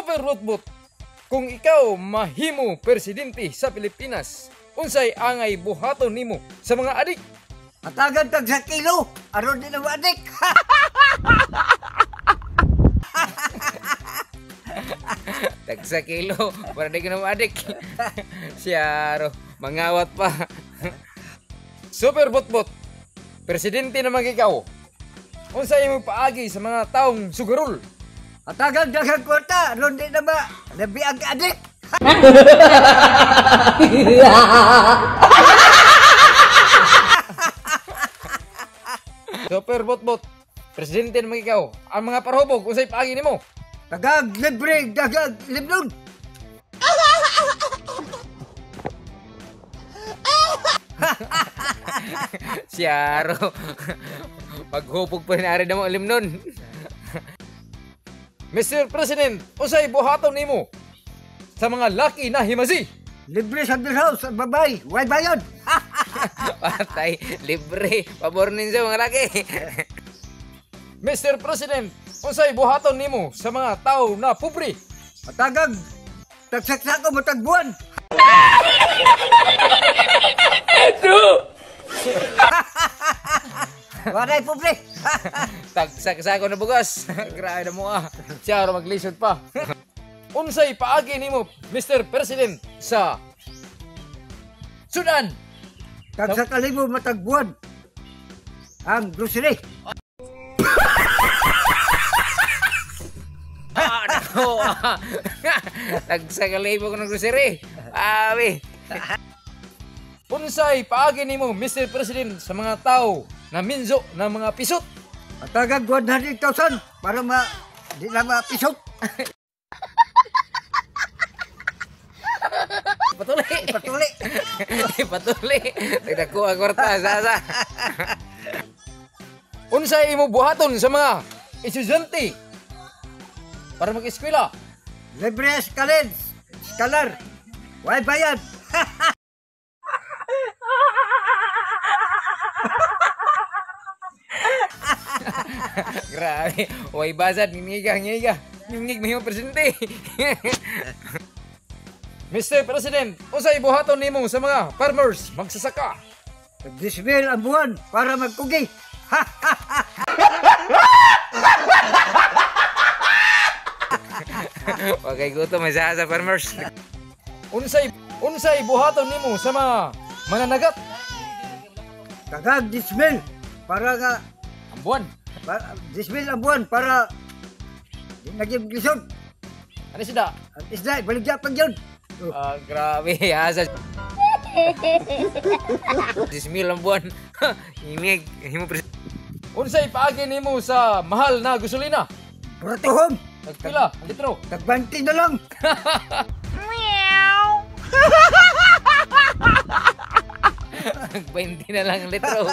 Super Rotbot, kung ikaw mahimo presidente sa Pilipinas, unsay angay buhaton nimo sa mga adik? Matagan tag sa kilo, aron din ang adik. Tag sa kilo, para di ka na adik. Siyaro, mangawat pa. Super Botbot, presidente naman ikaw, unsay mo paagi sa mga taong sugarol? Matagan daghang kwarta, aron din na ba labi ang adik. Super Botbot, presidente naman ikaw, ang mga parhubog, unsay paagi nimo? Tagag libre, dagag liblon. Siyaro, paghupog pa rin ari na mo alim nun. Mr. President, unsay buhaton nimo sa mga laki na himasi? Libre sa house, sa babay, way bayad. Patay, libre, pabor ninyo mga laki. Mr. President, unsay buhaton nimo sa mga tao na pobre? Matagag, tagsaksa ko matagbuan. Waray pobre. Tagsako na bugas. Grabe na mo ah. Siyaro maglisod pa. Unsay paagi nimo, Mr. President, sa Sudan? Tagsaka libo matagbuan. Ang grocery. Nako. Tagsakalibo ko ng grocery. Abi. Unsay paagi nimo, Mr. President, sa mga tao na minzo ng mga pisot? Matagag 100,000 para di na mapisot. Patuli. Patuli. Patuli. Nagdako ang kwarta sa. Unsay imo buhaton sa mga estudyante para mag-eskwela? Libre eskalin, skalar. Way bayad. Grabe, way bazad, ngiga. Ngig mo yung presidente. Mr. President, unsay buhaton nimo sa mga farmers magsasaka? Dismil ang buwan para magkugi. Okay, gutom masaya sa farmers. Unsay buhaton nimo sa mga mananagat? Tagag dismil para nga Ang buwan. dismil ang buwan para naging lisod. Ano sida? Ang isda, baligya pag yun. Grabe, asa. 10,000 ang buwan. Imig, himo presidente. Unsay paagi nimo sa mahal na gasolina? Puratuhom. Nagpila, ang litro. Tagbanti na lang. Nag-20 na lang ang litro.